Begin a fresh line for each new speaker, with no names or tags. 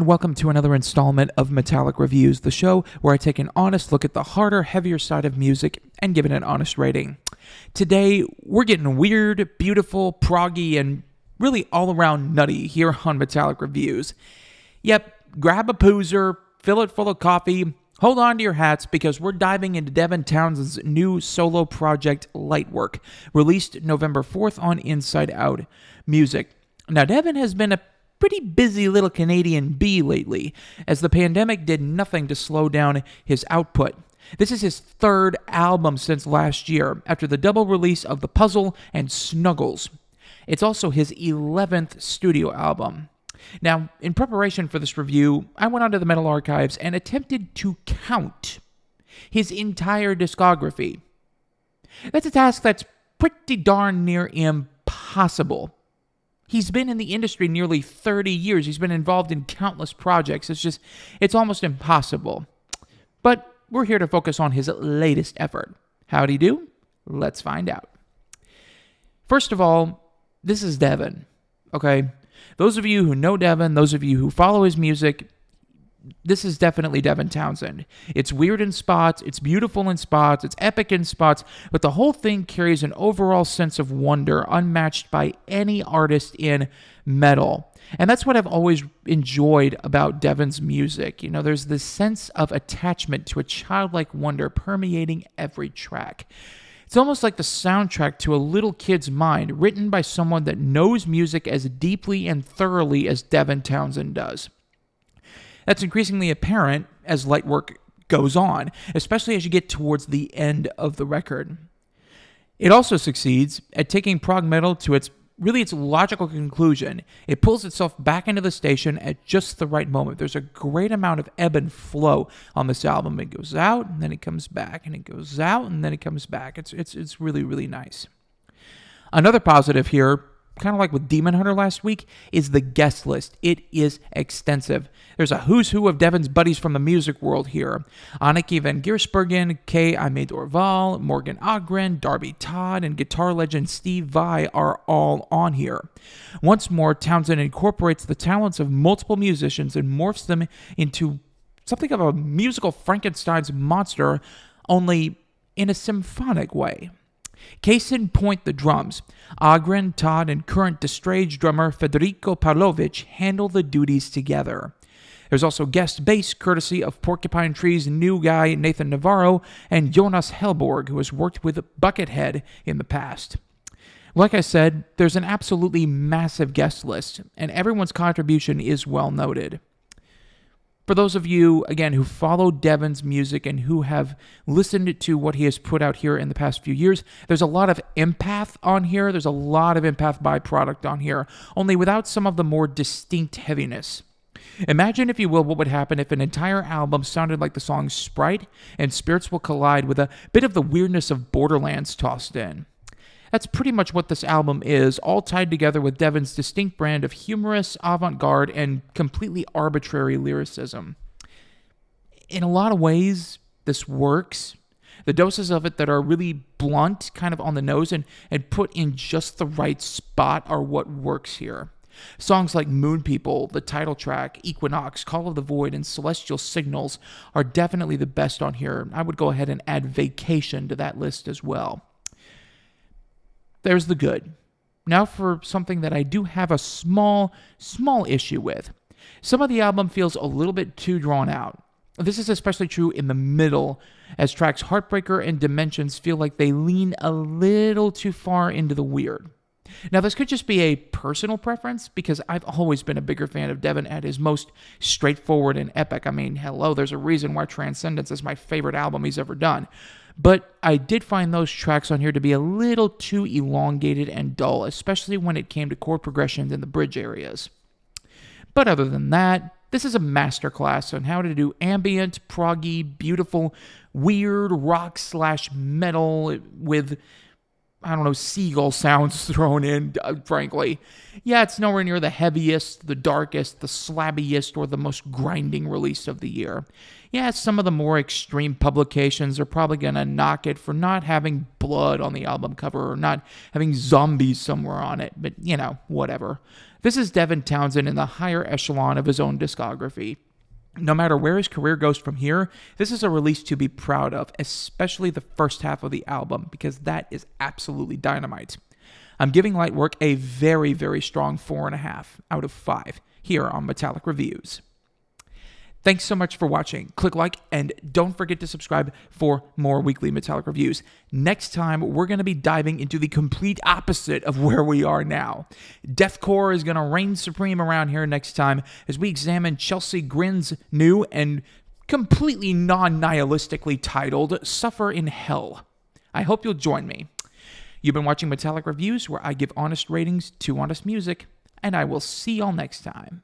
and welcome to another installment of Metallic Reviews, the show where I take an honest look at the harder, heavier side of music and give it an honest rating. Today, we're getting weird, beautiful, proggy, and really all-around nutty here on Metallic Reviews. Yep, grab a poozer, fill it full of coffee, hold on to your hats because we're diving into Devin Townsend's new solo project, Lightwork, released November 4th on Inside Out Music. Now, Devin has been a pretty busy little Canadian bee lately, as the pandemic did nothing to slow down his output. This is his third album since last year, after the double release of The Puzzle and Snuggles. It's also his 11th studio album. Now, in preparation for this review, I went onto the Metal Archives and attempted to count his entire discography. That's a task that's pretty darn near impossible. He's been in the industry nearly 30 years. He's been involved in countless projects. It's almost impossible. But we're here to focus on his latest effort. How'd he do? Let's find out. First of all, this is Devin, okay? Those of you who know Devin, those of you who follow his music, this is definitely Devin Townsend. It's weird in spots, it's beautiful in spots, it's epic in spots, but the whole thing carries an overall sense of wonder unmatched by any artist in metal. And that's what I've always enjoyed about Devin's music. You know, there's this sense of attachment to a childlike wonder permeating every track. It's almost like the soundtrack to a little kid's mind, written by someone that knows music as deeply and thoroughly as Devin Townsend does. That's increasingly apparent as Lightwork goes on, especially as you get towards the end of the record. It also succeeds at taking prog metal to its logical conclusion. It pulls itself back into the station at just the right moment. There's a great amount of ebb and flow on this album. It goes out, and then it comes back, and it goes out, and then it comes back. It's really, really nice. Another positive here, kind of like with Demon Hunter last week, is the guest list. It is extensive. There's a who's who of Devin's buddies from the music world here. Anneke van Giersbergen, Kay Aimé Dorval, Morgan Ogren, Darby Todd, and guitar legend Steve Vai are all on here. Once more, Townsend incorporates the talents of multiple musicians and morphs them into something of a musical Frankenstein's monster, only in a symphonic way. Case in point, the drums. Ogren, Todd, and current Destrage drummer Federico Pavlovich handle the duties together. There's also guest bass courtesy of Porcupine Tree's new guy Nathan Navarro and Jonas Hellborg, who has worked with Buckethead in the past. Like I said, there's an absolutely massive guest list, and everyone's contribution is well noted. For those of you, again, who follow Devin's music and who have listened to what he has put out here in the past few years, there's a lot of empath on here. There's a lot of empath byproduct on here, only without some of the more distinct heaviness. Imagine, if you will, what would happen if an entire album sounded like the song Sprite and Spirits Will Collide with a bit of the weirdness of Borderlands tossed in. That's pretty much what this album is, all tied together with Devin's distinct brand of humorous, avant-garde, and completely arbitrary lyricism. In a lot of ways, this works. The doses of it that are really blunt, kind of on the nose, and put in just the right spot are what works here. Songs like Moon People, the title track, Equinox, Call of the Void, and Celestial Signals are definitely the best on here. I would go ahead and add Vacation to that list as well. There's the good. Now for something that I do have a small issue with. Some of the album feels a little bit too drawn out. This is especially true in the middle, as tracks Heartbreaker and Dimensions feel like they lean a little too far into the weird. Now, this could just be a personal preference, because I've always been a bigger fan of Devin at his most straightforward and epic. I mean, hello, there's a reason why Transcendence is my favorite album he's ever done. But I did find those tracks on here to be a little too elongated and dull, especially when it came to chord progressions in the bridge areas. But other than that, this is a masterclass on how to do ambient, proggy, beautiful, weird rock/metal with, I don't know, seagull sounds thrown in, frankly. Yeah, it's nowhere near the heaviest, the darkest, the slabbiest, or the most grinding release of the year. Yeah, some of the more extreme publications are probably going to knock it for not having blood on the album cover or not having zombies somewhere on it, but, you know, whatever. This is Devin Townsend in the higher echelon of his own discography. No matter where his career goes from here, this is a release to be proud of, especially the first half of the album, because that is absolutely dynamite. I'm giving Lightwork a very, very strong 4.5 out of 5 here on Metallic Reviews. Thanks so much for watching. Click like and don't forget to subscribe for more weekly Metallic Reviews. Next time, we're going to be diving into the complete opposite of where we are now. Deathcore is going to reign supreme around here next time as we examine Chelsea Grin's new and completely non-nihilistically titled Suffer in Hell. I hope you'll join me. You've been watching Metallic Reviews, where I give honest ratings to honest music, and I will see y'all next time.